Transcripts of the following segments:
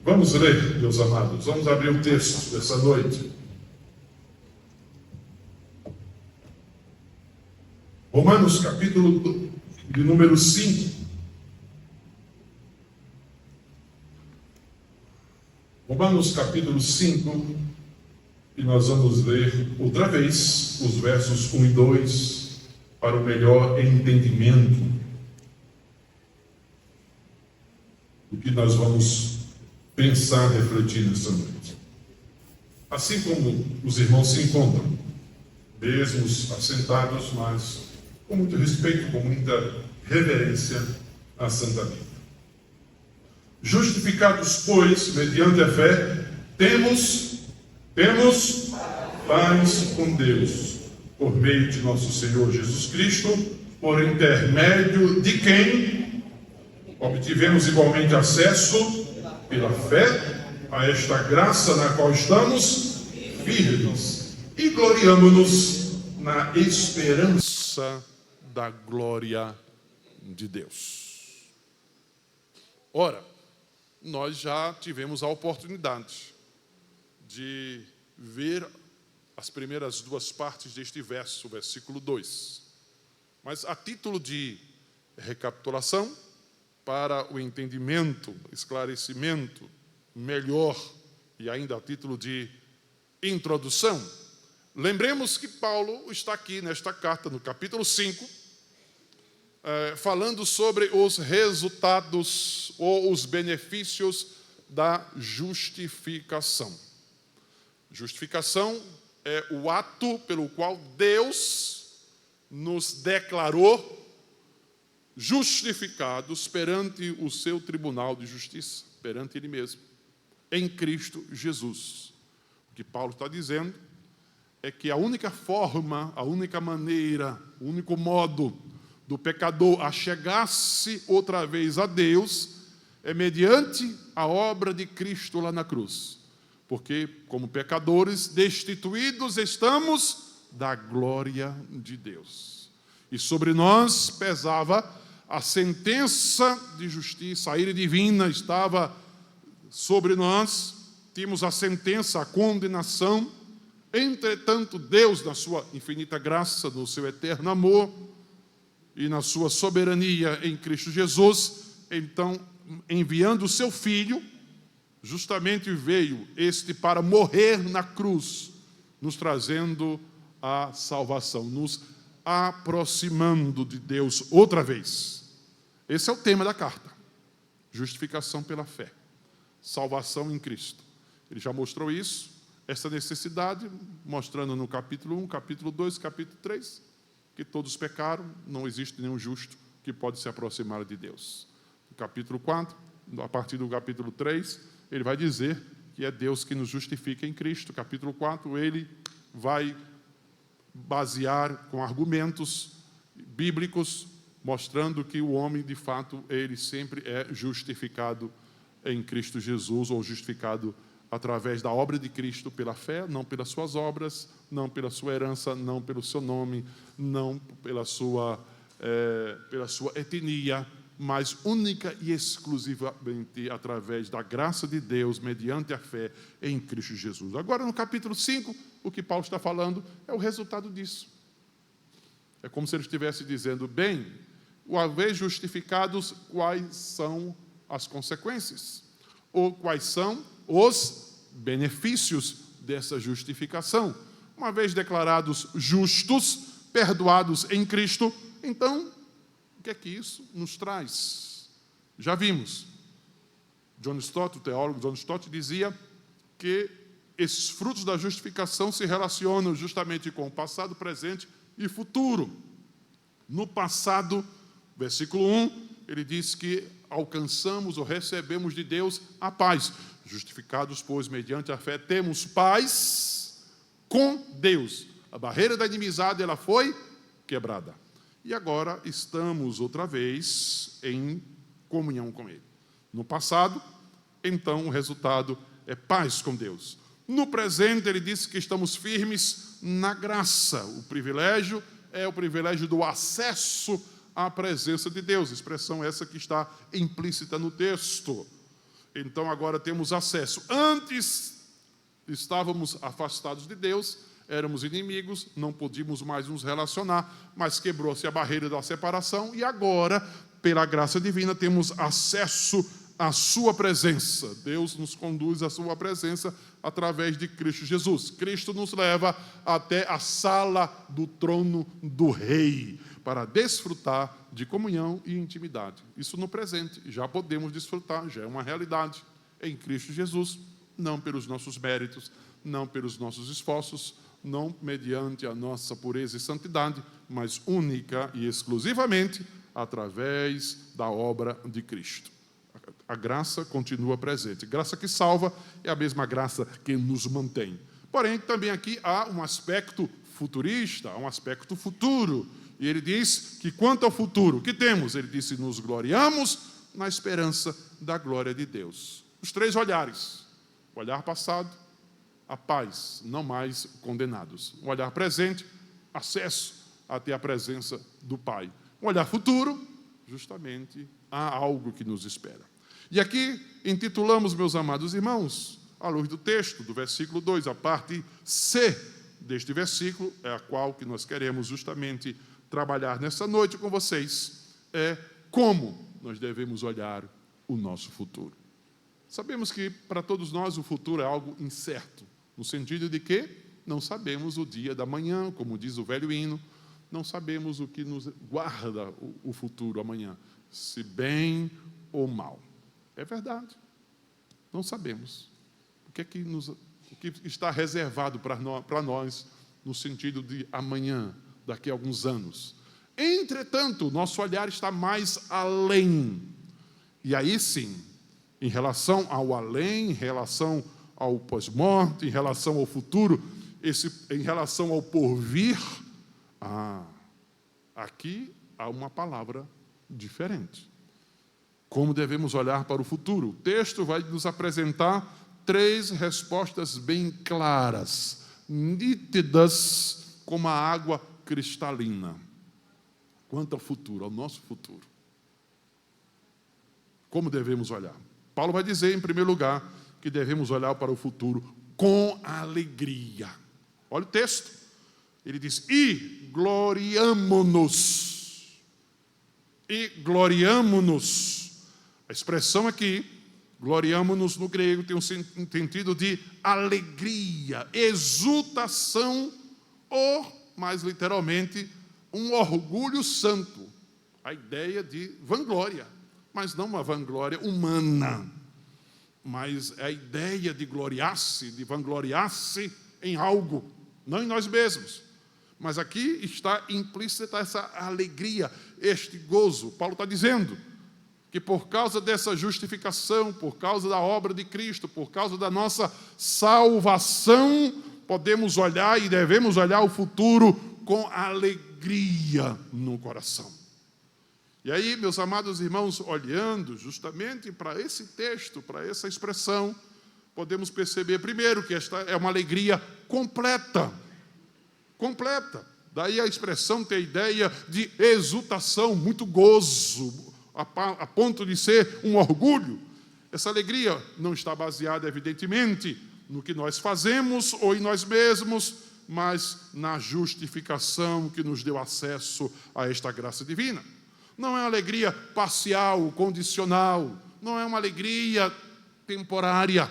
Vamos ler, meus amados, vamos abrir o texto dessa noite. Romanos, capítulo de número 5. Romanos, capítulo 5, e nós vamos ler outra vez os versos 1 e 2 para o melhor entendimento do que nós vamos pensar, refletir nessa noite. Assim como os irmãos se encontram, mesmos assentados, mas com muito respeito, com muita reverência à Santa Bíblia. Justificados, pois, mediante a fé, temos paz com Deus, por meio de nosso Senhor Jesus Cristo, por intermédio de quem obtivemos igualmente acesso, pela fé, a esta graça na qual estamos firmes e gloriamo-nos na esperança da glória de Deus. Ora, nós já tivemos a oportunidade de ver as primeiras duas partes deste verso, o versículo 2. Mas a título de recapitulação, para o entendimento, esclarecimento melhor, e ainda a título de introdução, lembremos que Paulo está aqui nesta carta, no capítulo 5, falando sobre os resultados ou os benefícios da justificação. Justificação é o ato pelo qual Deus nos declarou justificados perante o seu tribunal de justiça, perante Ele mesmo, em Cristo Jesus. O que Paulo está dizendo é que a única forma, a única maneira, o único modo do pecador achegar-se outra vez a Deus é mediante a obra de Cristo lá na cruz. Porque, como pecadores destituídos, estamos da glória de Deus. E sobre nós pesava a sentença de justiça, a ira divina estava sobre nós, tínhamos a sentença, a condenação. Entretanto, Deus, na sua infinita graça, no seu eterno amor e na sua soberania em Cristo Jesus, então, enviando o seu Filho, justamente veio este para morrer na cruz, nos trazendo a salvação, nos aproximando de Deus outra vez. Esse é o tema da carta. Justificação pela fé. Salvação em Cristo. Ele já mostrou isso, essa necessidade, mostrando no capítulo 1, capítulo 2, capítulo 3, que todos pecaram, não existe nenhum justo que pode se aproximar de Deus. No capítulo 4, a partir do capítulo 3, ele vai dizer que é Deus que nos justifica em Cristo. Capítulo 4, ele vai basear com argumentos bíblicos, mostrando que o homem, de fato, ele sempre é justificado em Cristo Jesus, ou justificado através da obra de Cristo pela fé, não pelas suas obras, não pela sua herança, não pelo seu nome, não pela sua etnia, mas única e exclusivamente através da graça de Deus, mediante a fé em Cristo Jesus. Agora, no capítulo 5, o que Paulo está falando é o resultado disso. É como se ele estivesse dizendo, bem, uma vez justificados, quais são as consequências? Ou quais são os benefícios dessa justificação? Uma vez declarados justos, perdoados em Cristo, então, o que é que isso nos traz? Já vimos. John Stott, o teólogo John Stott, dizia que esses frutos da justificação se relacionam justamente com o passado, presente e futuro. No passado, versículo 1, ele diz que alcançamos ou recebemos de Deus a paz. Justificados, pois, mediante a fé, temos paz com Deus. A barreira da inimizade, ela foi quebrada. E agora estamos outra vez em comunhão com Ele. No passado, então, o resultado é paz com Deus. No presente, ele disse que estamos firmes na graça. O privilégio é o privilégio do acesso à presença de Deus. Expressão essa que está implícita no texto. então agora temos acesso. Antes estávamos afastados de Deus, éramos inimigos, não podíamos mais nos relacionar, mas quebrou-se a barreira da separação e agora, pela graça divina, temos acesso à sua presença. Deus nos conduz à sua presença através de Cristo Jesus. Cristo nos leva até a sala do trono do Rei, para desfrutar de comunhão e intimidade. Isso no presente, já podemos desfrutar, já é uma realidade em Cristo Jesus, não pelos nossos méritos, não pelos nossos esforços, não mediante a nossa pureza e santidade, mas única e exclusivamente através da obra de Cristo. A graça continua presente. Graça que salva é a mesma graça que nos mantém. Porém, também aqui há um aspecto futurista, há um aspecto futuro. E ele diz que quanto ao futuro, o que temos? Ele disse, nos gloriamos na esperança da glória de Deus. Os três olhares. O olhar passado, a paz, não mais condenados. O olhar presente, acesso até a presença do Pai. O olhar futuro, justamente, há algo que nos espera. E aqui intitulamos, meus amados irmãos, à luz do texto, do versículo 2, a parte C deste versículo, é a qual que nós queremos justamente trabalhar nessa noite com vocês, é como nós devemos olhar o nosso futuro. Sabemos que para todos nós o futuro é algo incerto, no sentido de que não sabemos o dia da manhã, como diz o velho hino, não sabemos o que nos guarda o futuro amanhã, se bem ou mal. É verdade, não sabemos o que está reservado para nós no sentido de amanhã, daqui a alguns anos. Entretanto, nosso olhar está mais além. E aí sim, em relação ao além, em relação ao pós-morte, em relação ao futuro, em relação ao porvir, aqui há uma palavra diferente. Como devemos olhar para o futuro? O texto vai nos apresentar 3 respostas bem claras, nítidas como a água cristalina. Quanto ao futuro, ao nosso futuro. Como devemos olhar? Paulo vai dizer, em primeiro lugar, que devemos olhar para o futuro com alegria. Olha o texto. Ele diz, e gloriamo-nos. E gloriamo-nos. A expressão aqui, gloriamo-nos no grego, tem um sentido de alegria, exultação, ou, mais literalmente, um orgulho santo. A ideia de vanglória, mas não uma vanglória humana, mas a ideia de gloriar-se, de vangloriar-se em algo, não em nós mesmos. Mas aqui está implícita essa alegria, este gozo. Paulo está dizendo que por causa dessa justificação, por causa da obra de Cristo, por causa da nossa salvação, podemos olhar e devemos olhar o futuro com alegria no coração. E aí, meus amados irmãos, olhando justamente para esse texto, para essa expressão, podemos perceber primeiro que esta é uma alegria completa. Completa. Daí a expressão tem a ideia de exultação, muito gozo, a ponto de ser um orgulho. Essa alegria não está baseada, evidentemente, no que nós fazemos ou em nós mesmos, mas na justificação que nos deu acesso a esta graça divina. Não é uma alegria parcial, condicional, não é uma alegria temporária,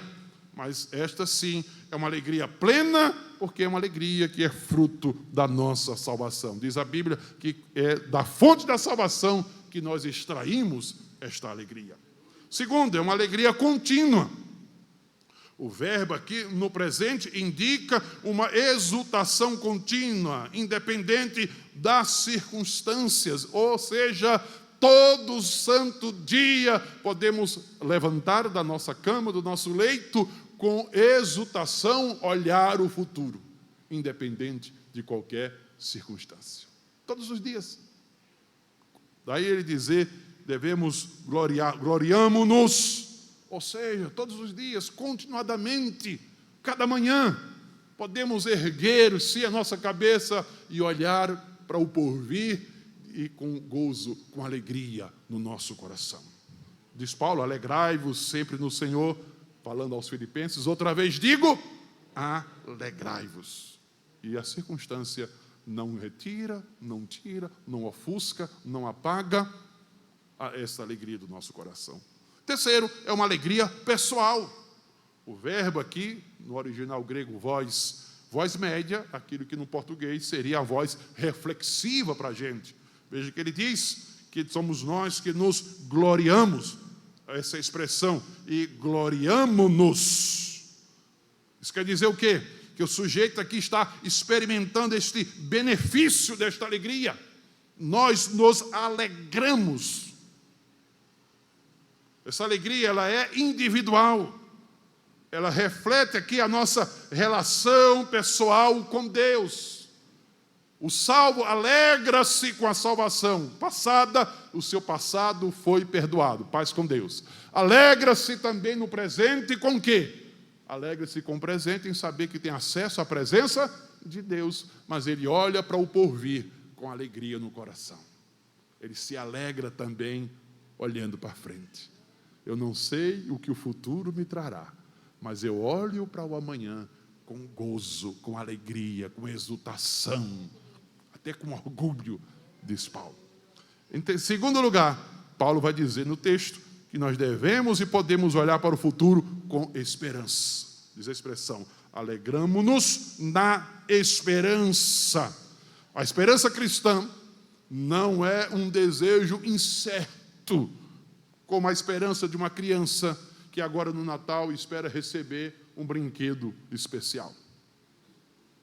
mas esta sim é uma alegria plena, porque é uma alegria que é fruto da nossa salvação. Diz a Bíblia que é da fonte da salvação que nós extraímos esta alegria. Segundo, é uma alegria contínua. O verbo aqui no presente indica uma exultação contínua, independente das circunstâncias, ou seja, todo santo dia podemos levantar da nossa cama, do nosso leito, com exultação olhar o futuro, independente de qualquer circunstância. Todos os dias. Daí ele dizer, devemos gloriamo-nos, ou seja, todos os dias, continuadamente, cada manhã, podemos erguer-se a nossa cabeça e olhar para o porvir e com gozo, com alegria no nosso coração. Diz Paulo, alegrai-vos sempre no Senhor, falando aos filipenses, outra vez digo, alegrai-vos. E a circunstância não retira, não tira, não ofusca, não apaga essa alegria do nosso coração. Terceiro, é uma alegria pessoal. O verbo aqui, no original grego, voz média, aquilo que no português seria a voz reflexiva para a gente. Veja que ele diz que somos nós que nos gloriamos, essa expressão, e gloriamo-nos. Isso quer dizer o quê? Que o sujeito aqui está experimentando este benefício desta alegria. Nós nos alegramos. Essa alegria, ela é individual. Ela reflete aqui a nossa relação pessoal com Deus. O salvo alegra-se com a salvação passada, o seu passado foi perdoado, paz com Deus. Alegra-se também no presente com o quê? Alegra-se com o presente em saber que tem acesso à presença de Deus, mas ele olha para o porvir com alegria no coração. Ele se alegra também olhando para frente. Eu não sei o que o futuro me trará, mas eu olho para o amanhã com gozo, com alegria, com exultação, até com orgulho, diz Paulo. Em segundo lugar, Paulo vai dizer no texto que nós devemos e podemos olhar para o futuro com esperança. Diz a expressão, alegramo-nos na esperança. A esperança cristã não é um desejo incerto, como a esperança de uma criança que agora no Natal espera receber um brinquedo especial.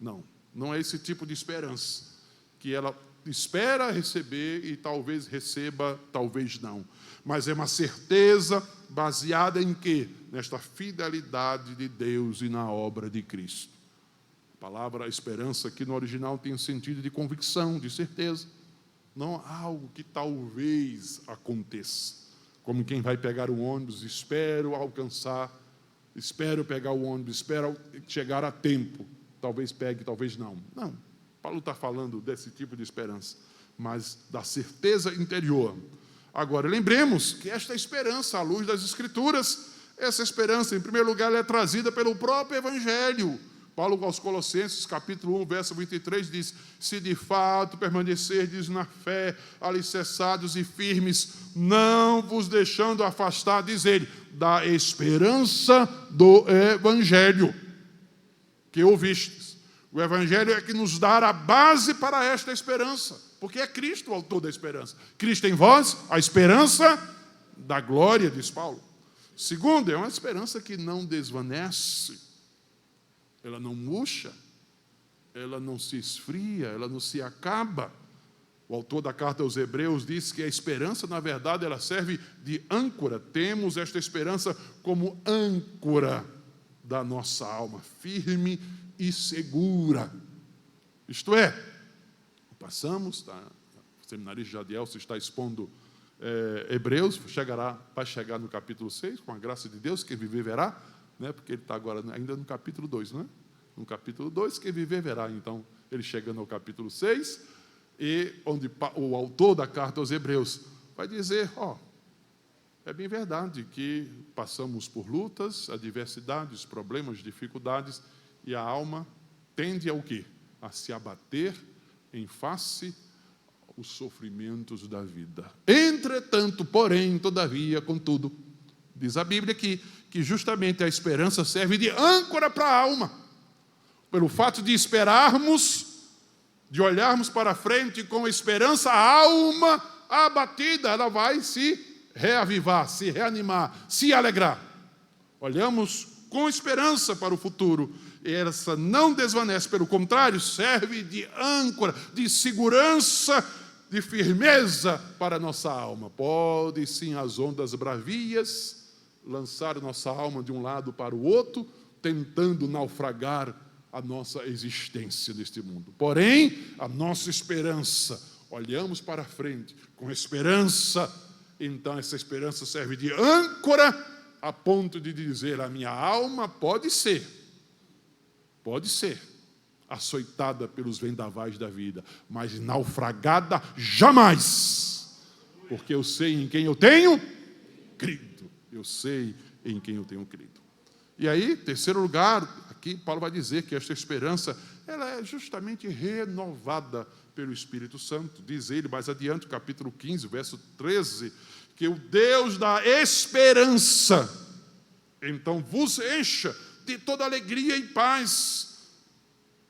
Não é esse tipo de esperança, que ela espera receber e talvez receba, talvez não. Mas é uma certeza baseada em quê? Nesta fidelidade de Deus e na obra de Cristo. A palavra esperança aqui no original tem um sentido de convicção, de certeza. Não algo que talvez aconteça. Como quem vai pegar o ônibus, espero pegar o ônibus, espero chegar a tempo. Talvez pegue, talvez não. Não, Paulo está falando desse tipo de esperança, mas da certeza interior. Agora, lembremos que esta esperança, à luz das Escrituras, essa esperança, em primeiro lugar, ela é trazida pelo próprio Evangelho. Paulo aos Colossenses, capítulo 1, verso 23, diz, se de fato permanecerdes na fé, alicerçados e firmes, não vos deixando afastar, diz ele, da esperança do Evangelho que ouvistes. O Evangelho é que nos dá a base para esta esperança, porque é Cristo o autor da esperança. Cristo em vós, a esperança da glória, diz Paulo. Segundo, é uma esperança que não desvanece, ela não murcha, ela não se esfria, ela não se acaba. O autor da carta aos Hebreus diz que a esperança, na verdade, ela serve de âncora. Temos esta esperança como âncora da nossa alma, firme e segura. Isto é, passamos, tá? O seminarista Jadielson está expondo Hebreus, vai chegar no capítulo 6, com a graça de Deus, quem viver verá, né? Porque ele está agora ainda no capítulo 2, não é? No capítulo 2, quem viver verá. Então, ele chegando ao capítulo 6, e onde o autor da carta aos Hebreus vai dizer, é bem verdade que passamos por lutas, adversidades, problemas, dificuldades, e a alma tende a o quê? A se abater em face aos sofrimentos da vida. Entretanto, porém, todavia, contudo, diz a Bíblia aqui, que justamente a esperança serve de âncora para a alma. Pelo fato de esperarmos, de olharmos para frente com esperança, a alma abatida, ela vai se reavivar, se reanimar, se alegrar. Olhamos com esperança para o futuro, e essa não desvanece, pelo contrário, serve de âncora, de segurança, de firmeza para a nossa alma. Pode sim as ondas bravias lançar nossa alma de um lado para o outro, tentando naufragar a nossa existência neste mundo. Porém, a nossa esperança, olhamos para frente com esperança, então essa esperança serve de âncora a ponto de dizer, a minha alma pode ser açoitada pelos vendavais da vida, mas naufragada jamais, porque eu sei em quem eu tenho crido, eu sei em quem eu tenho crido. E aí, terceiro lugar, aqui Paulo vai dizer que esta esperança, ela é justamente renovada pelo Espírito Santo. Diz ele mais adiante, capítulo 15, verso 13, que o Deus da esperança, então vos encha de toda alegria e paz,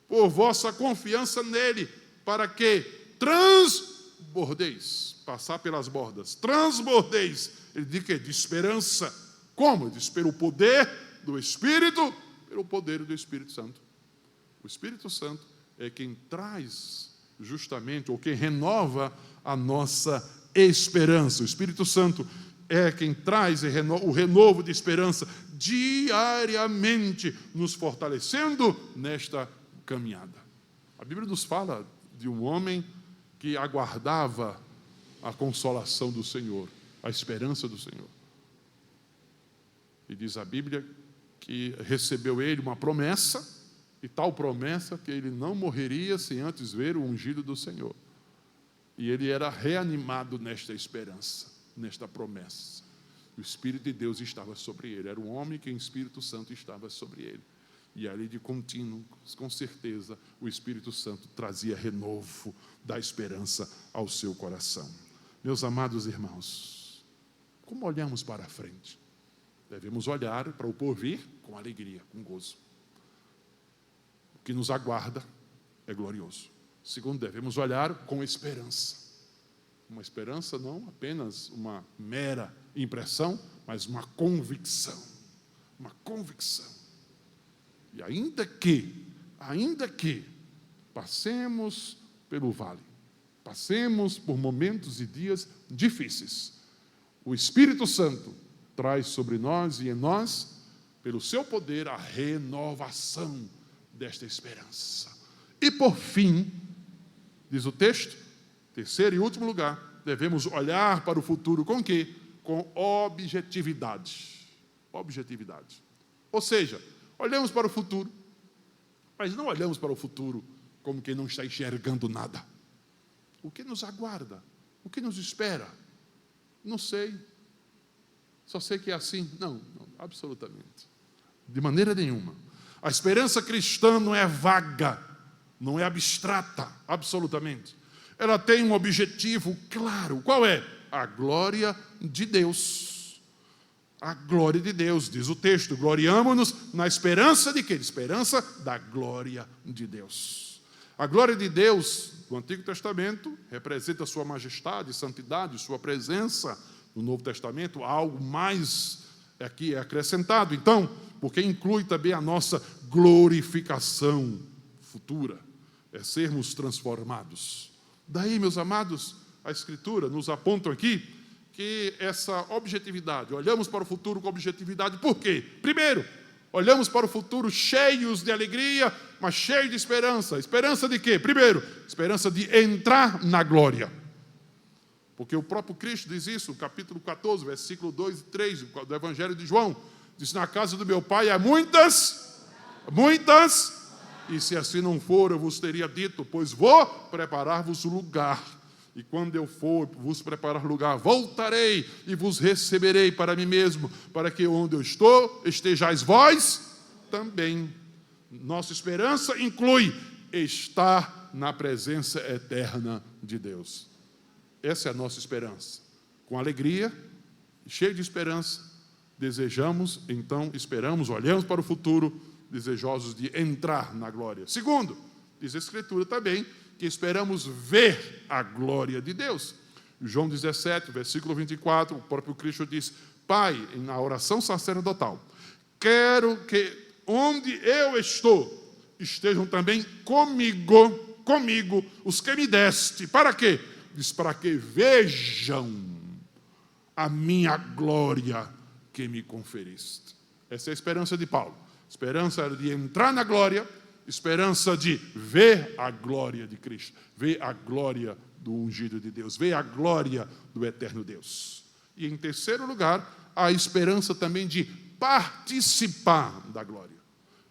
por vossa confiança nele, para que transbordeis, passar pelas bordas, transbordeis, ele diz que de esperança. Como? Diz pelo poder do Espírito, pelo poder do Espírito Santo. O Espírito Santo é quem traz justamente, ou quem renova a nossa esperança. O Espírito Santo é quem traz o renovo de esperança diariamente, nos fortalecendo nesta caminhada. A Bíblia nos fala de um homem que aguardava a consolação do Senhor, a esperança do Senhor. E diz a Bíblia que recebeu ele uma promessa, e tal promessa que ele não morreria sem antes ver o ungido do Senhor. E ele era reanimado nesta esperança, nesta promessa. O Espírito de Deus estava sobre ele, era um homem que o Espírito Santo estava sobre ele. E ali de contínuo, com certeza, o Espírito Santo trazia renovo da esperança ao seu coração. Meus amados irmãos, como olhamos para a frente? Devemos olhar para o porvir com alegria, com gozo. O que nos aguarda é glorioso. Segundo, devemos olhar com esperança. Uma esperança não apenas uma mera impressão, mas uma convicção. Uma convicção. E ainda que passemos pelo vale, passemos por momentos e dias difíceis, o Espírito Santo traz sobre nós e em nós, pelo seu poder, a renovação desta esperança. E por fim, diz o texto, terceiro e último lugar, devemos olhar para o futuro com quê? Com objetividade. Objetividade. Ou seja, olhamos para o futuro, mas não olhamos para o futuro como quem não está enxergando nada. O que nos aguarda? O que nos espera? Não sei. Só sei que é assim. Não, absolutamente. De maneira nenhuma. A esperança cristã não é vaga, não é abstrata, absolutamente. Ela tem um objetivo claro. Qual é? A glória de Deus. A glória de Deus, diz o texto. Gloriamo-nos na esperança de quê? De esperança da glória de Deus. A glória de Deus, do Antigo Testamento, representa a sua majestade, santidade, sua presença. No Novo Testamento, algo mais aqui é acrescentado. Então, porque inclui também a nossa glorificação futura, é sermos transformados. Daí, meus amados, a Escritura nos aponta aqui que essa objetividade, olhamos para o futuro com objetividade, por quê? Primeiro, olhamos para o futuro cheios de alegria, mas cheios de esperança. Esperança de quê? Primeiro, esperança de entrar na glória. Porque o próprio Cristo diz isso, no capítulo 14, versículo 2 e 3 do Evangelho de João. Diz, na casa do meu Pai há muitas, e se assim não for, eu vos teria dito, pois vou preparar-vos lugar. E quando eu for vos preparar lugar, voltarei e vos receberei para mim mesmo, para que onde eu estou, estejais vós também. Nossa esperança inclui estar na presença eterna de Deus. Essa é a nossa esperança. Com alegria, cheio de esperança, desejamos, então esperamos, olhamos para o futuro, desejosos de entrar na glória. Segundo, diz a Escritura também, que esperamos ver a glória de Deus. João 17, versículo 24, o próprio Cristo diz, Pai, na oração sacerdotal, quero que onde eu estou, estejam também comigo, os que me deste. Para quê? Diz, para que vejam a minha glória que me conferiste. Essa é a esperança de Paulo. Esperança de entrar na glória, esperança de ver a glória de Cristo, ver a glória do ungido de Deus, ver a glória do eterno Deus. E em terceiro lugar, a esperança também de participar da glória.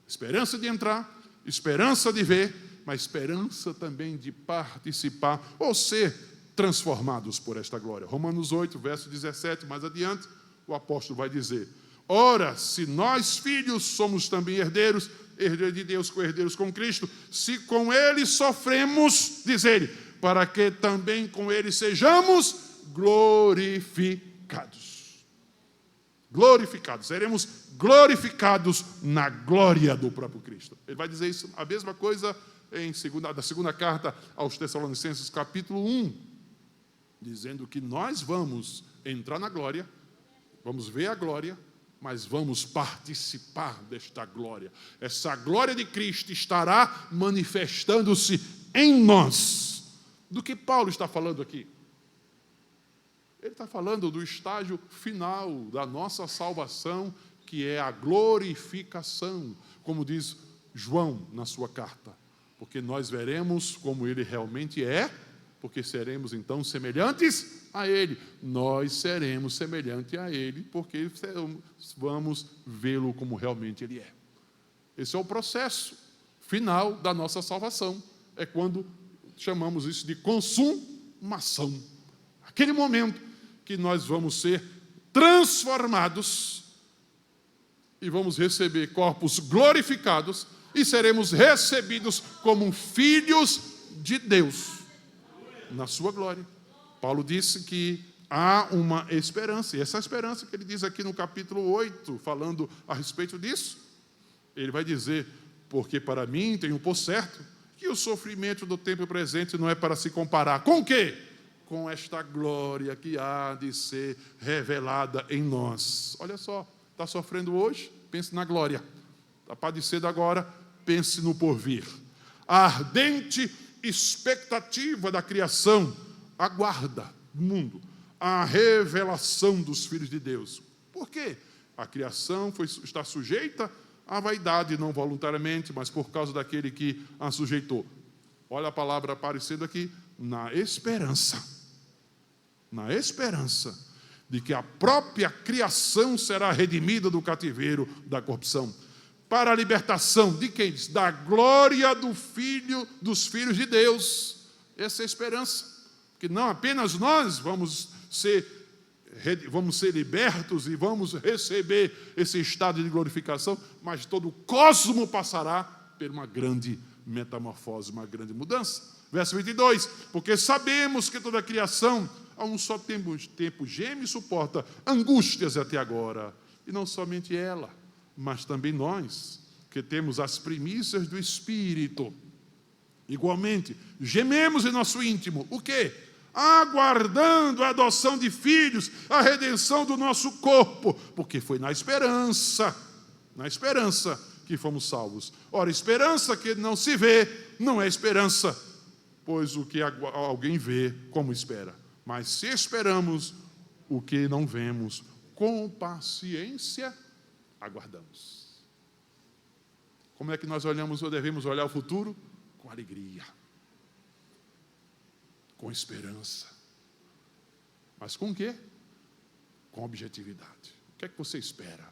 Esperança de entrar, esperança de ver, mas esperança também de participar ou ser transformados por esta glória. Romanos 8, verso 17, mais adiante, o apóstolo vai dizer: ora, se nós filhos somos também herdeiros, herdeiros de Deus, co-herdeiros com Cristo, se com ele sofremos, diz ele, para que também com ele sejamos glorificados. Glorificados, seremos glorificados na glória do próprio Cristo. Ele vai dizer isso, a mesma coisa da segunda carta aos Tessalonicenses, capítulo 1, dizendo que nós vamos entrar na glória, vamos ver a glória, mas vamos participar desta glória. Essa glória de Cristo estará manifestando-se em nós. Do que Paulo está falando aqui? Ele está falando do estágio final da nossa salvação, que é a glorificação, como diz João na sua carta. Porque nós veremos como ele realmente é, porque seremos então semelhantes a ele. Nós seremos semelhantes a ele, porque vamos vê-lo como realmente ele é. Esse é o processo final da nossa salvação. É quando chamamos isso de consumação. Aquele momento que nós vamos ser transformados e vamos receber corpos glorificados e seremos recebidos como filhos de Deus na sua glória. Paulo disse que há uma esperança, e essa esperança que ele diz aqui no capítulo 8, falando a respeito disso, ele vai dizer: porque para mim tenho por certo que o sofrimento do tempo presente não é para se comparar com o quê? Com esta glória que há de ser revelada em nós. Olha só, está sofrendo hoje? Pense na glória. Está padecendo agora? Pense no porvir. A ardente expectativa da criação aguarda o mundo a revelação dos filhos de Deus. Por quê? A criação está sujeita à vaidade, não voluntariamente, mas por causa daquele que a sujeitou. Olha a palavra aparecendo aqui, na esperança de que a própria criação será redimida do cativeiro da corrupção, para a libertação de quem? Da glória dos filhos de Deus. Essa é a esperança, que não apenas nós vamos ser libertos e vamos receber esse estado de glorificação, mas todo o cosmo passará por uma grande metamorfose, uma grande mudança. Verso 22, porque sabemos que toda a criação a um só tempo geme e suporta angústias até agora, e não somente ela, mas também nós, que temos as primícias do Espírito, igualmente, gememos em nosso íntimo, o quê? Aguardando a adoção de filhos, a redenção do nosso corpo, porque foi na esperança que fomos salvos. Ora, esperança que não se vê, não é esperança, pois o que alguém vê, como espera. Mas se esperamos o que não vemos, com paciência aguardamos. Como é que nós olhamos ou devemos olhar o futuro? Com alegria, com esperança. Mas com o quê? Com objetividade. O que é que você espera?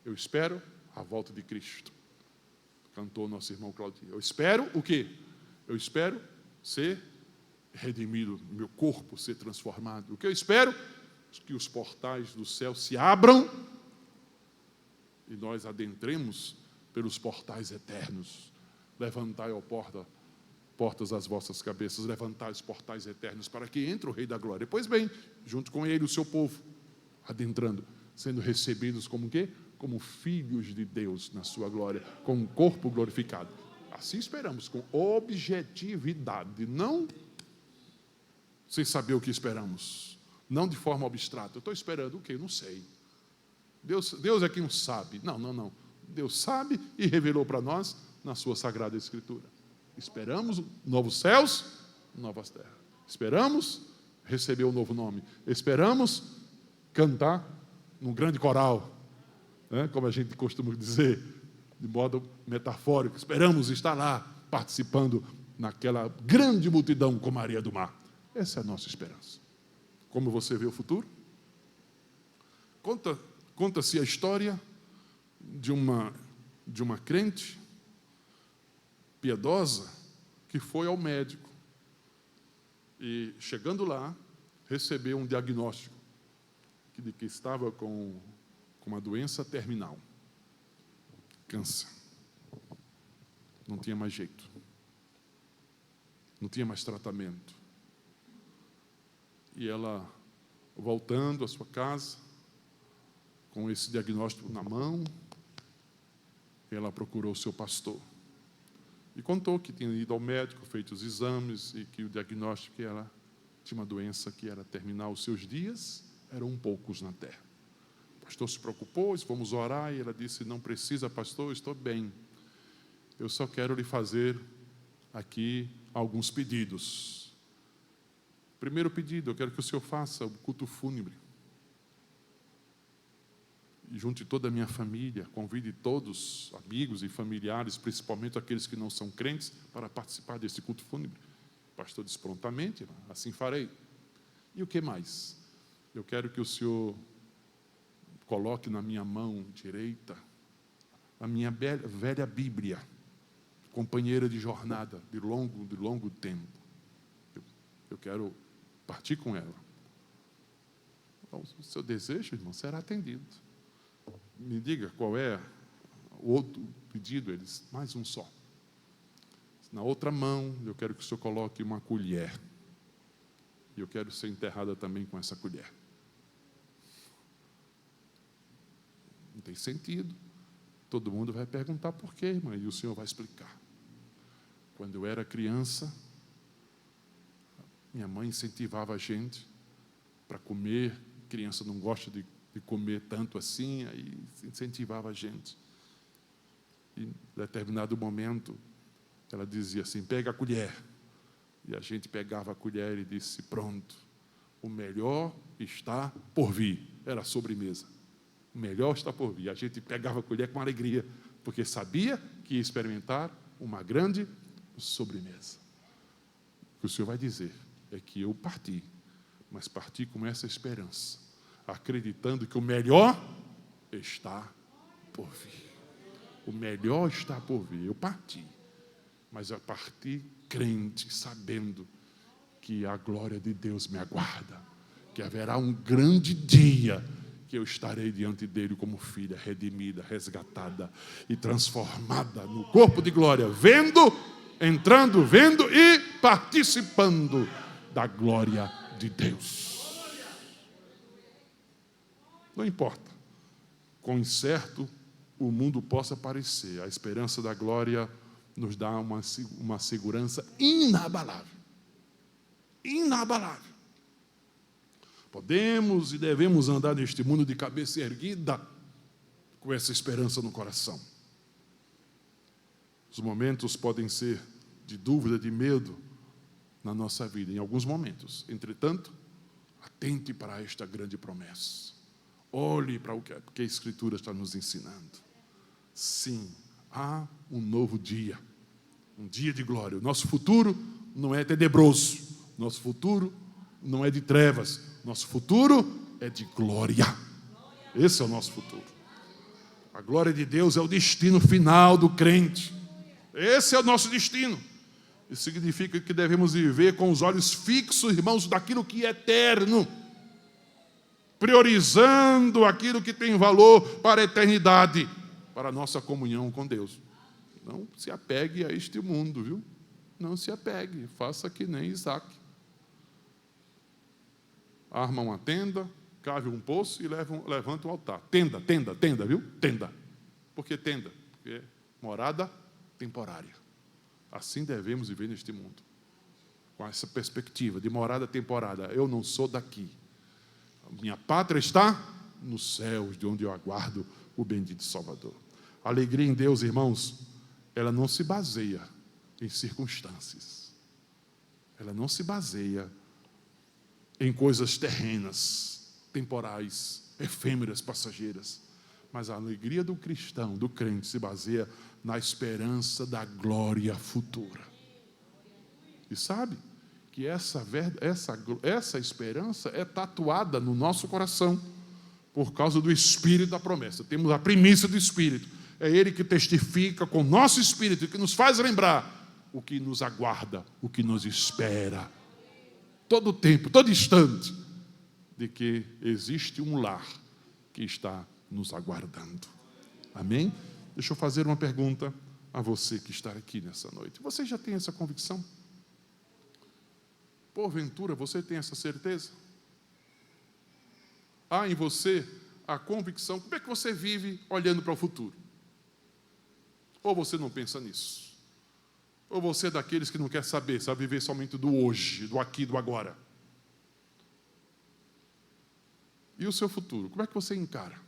Eu espero a volta de Cristo. Cantou nosso irmão Claudio. Eu espero o quê? Eu espero ser redimido, meu corpo ser transformado. O que eu espero? Que os portais do céu se abram e nós adentremos pelos portais eternos. Levantai, ó portas as vossas cabeças, levantai os portais eternos para que entre o Rei da Glória. Pois bem, junto com ele o seu povo, adentrando, sendo recebidos como quê? Como filhos de Deus na sua glória, com um corpo glorificado. Assim esperamos, com objetividade, não sem saber o que esperamos, não de forma abstrata. Eu estou esperando o quê? Eu não sei. Deus é quem sabe. Não. Deus sabe e revelou para nós na sua Sagrada Escritura. Esperamos novos céus, novas terras. Esperamos receber um novo nome. Esperamos cantar num grande coral, né? Como a gente costuma dizer, de modo metafórico. Esperamos estar lá, participando naquela grande multidão com Maria do Mar. Essa é a nossa esperança. Como você vê o futuro? Conta-se a história de uma crente piedosa que foi ao médico e, chegando lá, recebeu um diagnóstico. de que estava com uma doença terminal, câncer. Não tinha mais jeito. Não tinha mais tratamento. E ela, voltando à sua casa, com esse diagnóstico na mão, ela procurou o seu pastor. E contou que tinha ido ao médico, feito os exames, e que o diagnóstico que ela tinha uma doença que era terminal. Os seus dias eram poucos na terra. O pastor se preocupou, disse, vamos orar, e ela disse, não precisa, pastor, eu estou bem. Eu só quero lhe fazer aqui alguns pedidos. Primeiro pedido, eu quero que o senhor faça o culto fúnebre. E junte toda a minha família, convide todos, amigos e familiares, principalmente aqueles que não são crentes, para participar desse culto fúnebre. O pastor disse prontamente, assim farei. E o que mais? Eu quero que o senhor coloque na minha mão direita a minha velha Bíblia, companheira de jornada, de longo tempo. Eu quero partir com ela. Então, o seu desejo, irmão, será atendido. Me diga qual é o outro pedido. Ele disse, mais um só. Na outra mão, eu quero que o senhor coloque uma colher. E eu quero ser enterrada também com essa colher. Não tem sentido. Todo mundo vai perguntar por quê, irmã, e o senhor vai explicar. Quando eu era criança, minha mãe incentivava a gente para comer. Criança não gosta de comer tanto assim, aí incentivava a gente. E, em determinado momento, ela dizia assim, pega a colher. E a gente pegava a colher e disse, pronto, o melhor está por vir. Era a sobremesa. O melhor está por vir. A gente pegava a colher com alegria, porque sabia que ia experimentar uma grande sobremesa. O que o Senhor vai dizer é que eu parti, mas parti com essa esperança, acreditando que o melhor está por vir. O melhor está por vir. Eu parti, mas eu parti crente, sabendo que a glória de Deus me aguarda, que haverá um grande dia que eu estarei diante dele como filha redimida, resgatada e transformada no corpo de glória, entrando e participando da glória de Deus. Não importa quão incerto o mundo possa parecer, a esperança da glória nos dá uma segurança inabalável. Inabalável. Podemos e devemos andar neste mundo de cabeça erguida, com essa esperança no coração. Os momentos podem ser de dúvida, de medo na nossa vida, em alguns momentos. Entretanto, atente para esta grande promessa. Olhe para o que a Escritura está nos ensinando. Sim, há um novo dia, um dia de glória. O nosso futuro não é tenebroso, nosso futuro não é de trevas, nosso futuro é de glória. Esse é o nosso futuro. A glória de Deus é o destino final do crente. Esse é o nosso destino. Isso significa que devemos viver com os olhos fixos, irmãos, daquilo que é eterno, priorizando aquilo que tem valor para a eternidade, para a nossa comunhão com Deus. Não se apegue a este mundo, viu? Não se apegue, faça que nem Isaac. Arma uma tenda, cave um poço e levanta um altar. Tenda, viu? Tenda. Por que tenda? Porque é morada temporária. Assim devemos viver neste mundo, com essa perspectiva de morada temporária. Eu não sou daqui. A minha pátria está nos céus, de onde eu aguardo o bendito Salvador. A alegria em Deus, irmãos, ela não se baseia em circunstâncias. Ela não se baseia em coisas terrenas, temporais, efêmeras, passageiras. Mas a alegria do cristão, do crente, se baseia na esperança da glória futura. E sabe que essa esperança é tatuada no nosso coração por causa do Espírito da promessa. Temos a primícia do Espírito. É Ele que testifica com o nosso Espírito, que nos faz lembrar o que nos aguarda, o que nos espera. Todo tempo, todo instante, de que existe um lar que está nos aguardando. Amém? Deixa eu fazer uma pergunta a você que está aqui nessa noite. Você já tem essa convicção? Porventura, você tem essa certeza? Há em você a convicção? Como é que você vive olhando para o futuro? Ou você não pensa nisso? Ou você é daqueles que não quer saber, sabe viver somente do hoje, do aqui, do agora? E o seu futuro? Como é que você encara?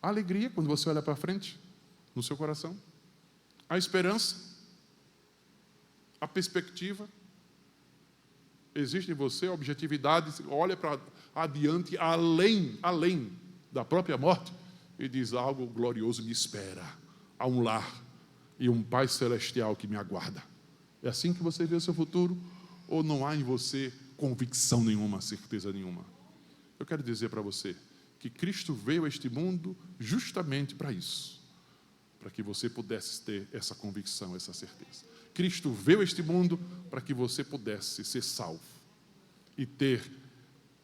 A alegria quando você olha para frente, no seu coração? A esperança? A perspectiva? Existe em você a objetividade? Olha para adiante, além da própria morte, e diz: algo glorioso me espera. Há um lar e um Pai Celestial que me aguarda. É assim que você vê o seu futuro? Ou não há em você convicção nenhuma, certeza nenhuma? Eu quero dizer para você que Cristo veio a este mundo justamente para isso, para que você pudesse ter essa convicção, essa certeza. Cristo veio a este mundo para que você pudesse ser salvo e ter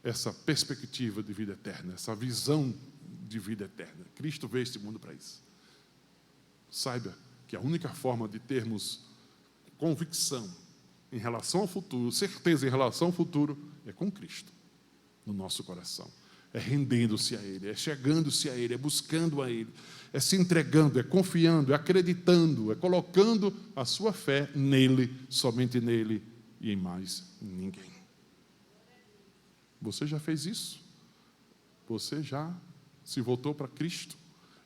essa perspectiva de vida eterna, essa visão de vida eterna. Cristo veio a este mundo para isso. Saiba que a única forma de termos convicção em relação ao futuro, certeza em relação ao futuro, é com Cristo no nosso coração. É rendendo-se a Ele, é chegando-se a Ele, é buscando a Ele, é se entregando, é confiando, é acreditando, é colocando a sua fé nele, somente nele e em mais ninguém. Você já fez isso? Você já se voltou para Cristo?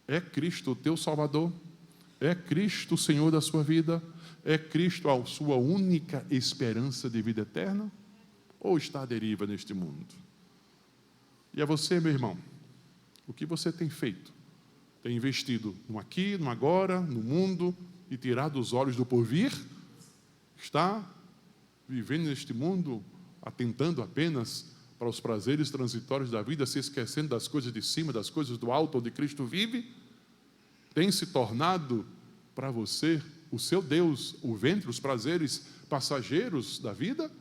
É Cristo o teu Salvador? É Cristo o Senhor da sua vida? É Cristo a sua única esperança de vida eterna? Ou está à deriva neste mundo? E a você, meu irmão, o que você tem feito? Tem investido no aqui, no agora, no mundo e tirado os olhos do porvir? Está vivendo neste mundo atentando apenas para os prazeres transitórios da vida, se esquecendo das coisas de cima, das coisas do alto, onde Cristo vive? Tem se tornado para você o seu Deus, o ventre, os prazeres passageiros da vida?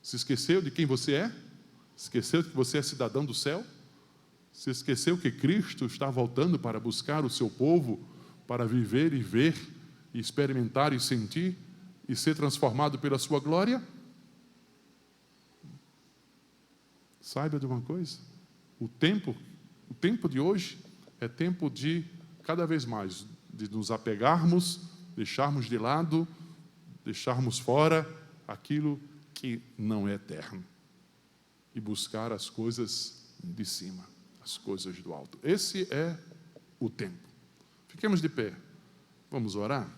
Se esqueceu de quem você é? Esqueceu que você é cidadão do céu? Se esqueceu que Cristo está voltando para buscar o seu povo, para viver e ver, e experimentar e sentir, e ser transformado pela sua glória? Saiba de uma coisa, o tempo de hoje é tempo de, cada vez mais, de nos apegarmos, deixarmos de lado, deixarmos fora aquilo que não é eterno e buscar as coisas de cima, as coisas do alto. Esse é o tempo. Fiquemos de pé. Vamos orar?